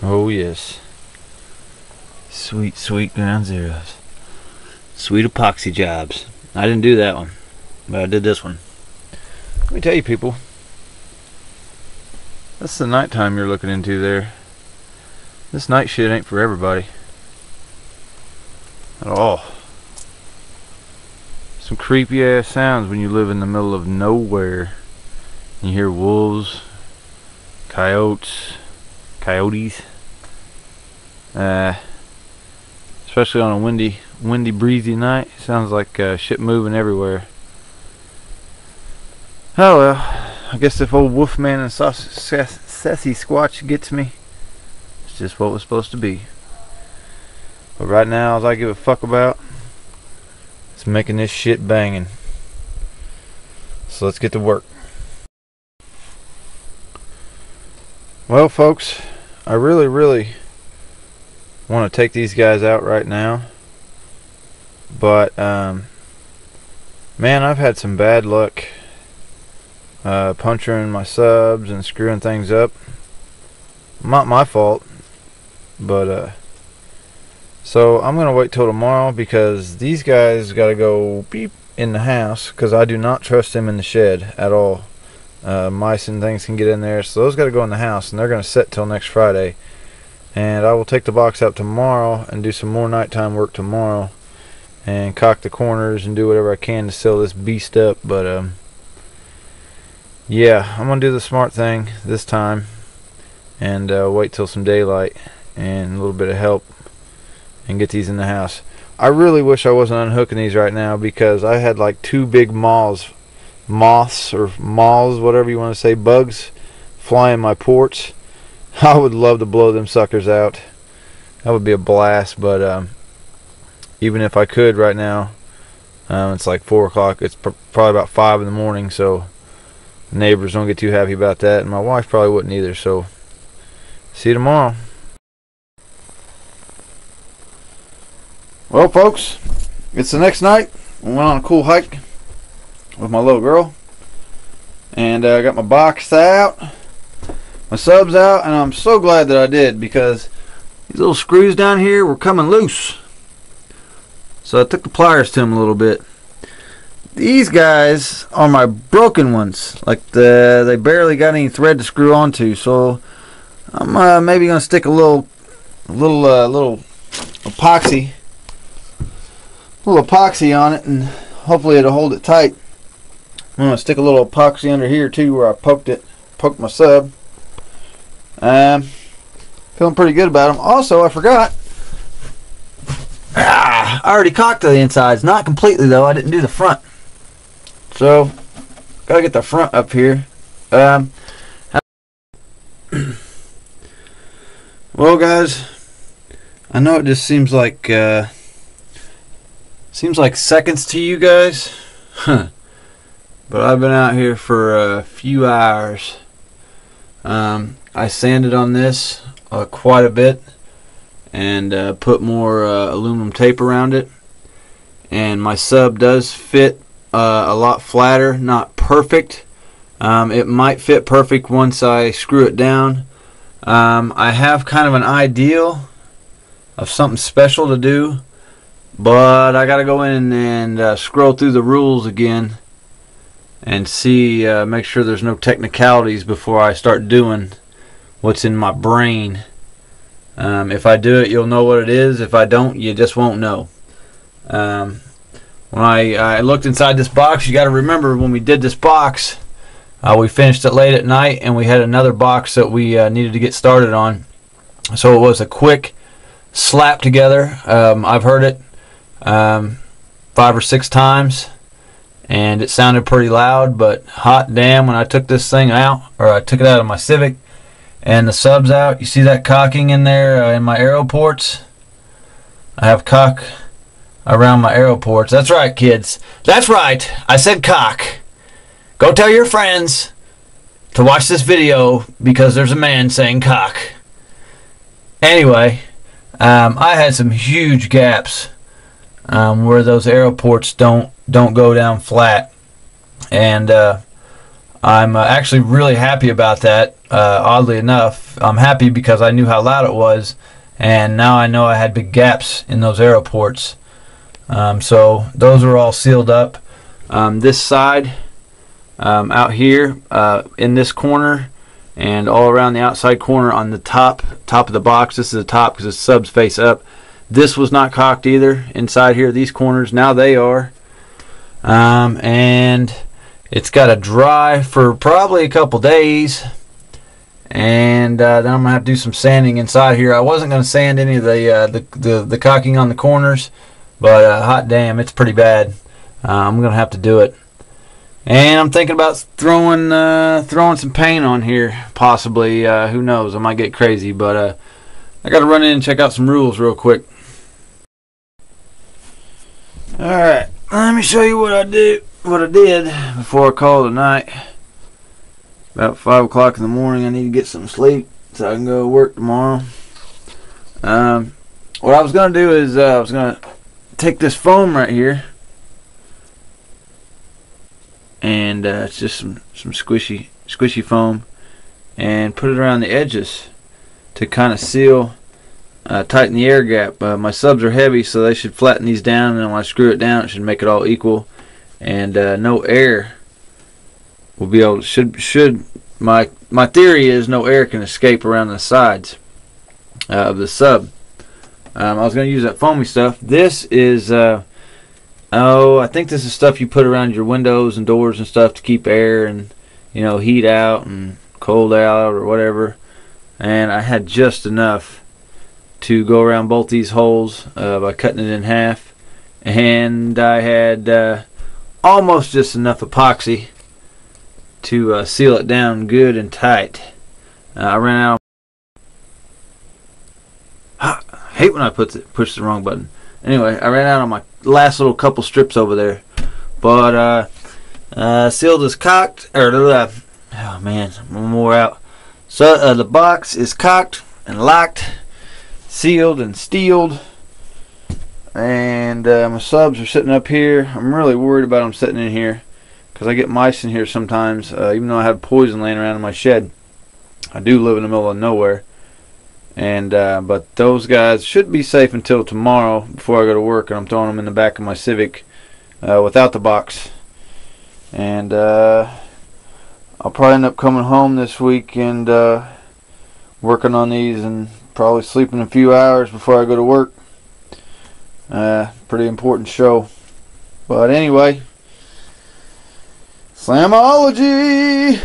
Oh yes. Sweet, sweet ground zeros. Sweet epoxy jobs. I didn't do that one, but I did this one. Let me tell you, people. That's the nighttime you're looking into there. This night shit ain't for everybody. At all. Some creepy ass sounds when you live in the middle of nowhere. You hear wolves, coyotes, especially on a windy, breezy night. Sounds like shit moving everywhere. Oh well, I guess if old Wolfman and Sassy Squatch gets me, it's just what it was supposed to be. But right now, all I give a fuck about is making this shit banging. So let's get to work. Well, folks, I really want to take these guys out right now, but man, I've had some bad luck puncturing my subs and screwing things up. Not my fault, but so I'm gonna wait till tomorrow, because these guys gotta go beep in the house, because I do not trust them in the shed at all. Mice and things can get in there, so those got to go in the house, and they're going to sit till next Friday. And I will take the box out tomorrow and do some more nighttime work tomorrow, and caulk the corners and do whatever I can to seal this beast up. But yeah, I'm going to do the smart thing this time and wait till some daylight and a little bit of help and get these in the house. I really wish I wasn't unhooking these right now, because I had like 2 big moths or moths, whatever you want to say, bugs flying my porch. I would love to blow them suckers out. That would be a blast. But even if I could right now, it's like 4 o'clock. It's probably about 5 in the morning, so the neighbors don't get too happy about that, and my wife probably wouldn't either. So see you tomorrow. Well, folks, it's the next night. We went on a cool hike with my little girl, and I got my box out, my subs out, and I'm so glad that I did, because these little screws down here were coming loose. So I took the pliers to them a little bit. These guys are my broken ones. Like they barely got any thread to screw onto. So I'm maybe gonna stick a little epoxy on it, and hopefully it'll hold it tight. I'm gonna stick a little epoxy under here too, where I poked my sub. Feeling pretty good about them. Also, I forgot. I already caulked the insides, not completely though. I didn't do the front, so gotta get the front up here. Well, guys, I know it just seems like seconds to you guys. But I've been out here for a few hours. I sanded on this quite a bit, and put more aluminum tape around it. And my sub does fit a lot flatter, not perfect. It might fit perfect once I screw it down. I have kind of an ideal of something special to do, but I gotta go in and scroll through the rules again and see, make sure there's no technicalities before I start doing what's in my brain. If I do it, you'll know what it is. If I don't, you just won't know. When I looked inside this box, you got to remember, when we did this box, we finished it late at night, and we had another box that we needed to get started on. So it was a quick slap together. I've heard it 5 or 6 times, and it sounded pretty loud, but hot damn, when I took this thing out, or I took it out of my Civic and the subs out, you see that caulking in there in my aero ports? I have caulk around my aero ports. That's right, kids. That's right. I said caulk. Go tell your friends to watch this video, because there's a man saying caulk. Anyway, I had some huge gaps where those aero ports don't go down flat, and I'm actually really happy about that. Oddly enough, I'm happy because I knew how loud it was, and now I know I had big gaps in those arrow ports. So those are all sealed up. This side, out here, in this corner, and all around the outside corner on the top of the box. This is the top because the subs face up. This was not cocked either inside here. These corners, now they are. And it's got to dry for probably a couple days, and then I'm gonna have to do some sanding inside here. I wasn't gonna sand any of the caulking on the corners, but hot damn, it's pretty bad. I'm gonna have to do it, and I'm thinking about throwing some paint on here, possibly. Who knows? I might get crazy, but I got to run in and check out some rules real quick. All right, let me show you what I did before I call it a night. About 5 o'clock in the morning. I need to get some sleep so I can go to work tomorrow. What I was gonna do is I was gonna take this foam right here, and it's just some squishy foam, and put it around the edges to kind of seal, tighten the air gap. My subs are heavy, so they should flatten these down, and when I screw it down, it should make it all equal, and no air will be able to, my theory is no air can escape around the sides of the sub. I was going to use that foamy stuff. This is I think this is stuff you put around your windows and doors and stuff to keep air and, you know, heat out and cold out or whatever. And I had just enough to go around both these holes by cutting it in half, and I had almost just enough epoxy to seal it down good and tight. I ran out. I hate when I push the wrong button. Anyway, I ran out on my last little couple strips over there, but sealed is cocked. Oh man, one more out. So the box is cocked and locked, sealed and steeled, and my subs are sitting up here. I'm really worried about them sitting in here because I get mice in here sometimes. Even though I have poison laying around in my shed, I do live in the middle of nowhere, and but those guys should be safe until tomorrow before I go to work, and I'm throwing them in the back of my Civic without the box. And I'll probably end up coming home this week and working on these, and probably sleeping a few hours before I go to work. Pretty important show. But anyway, Slamology!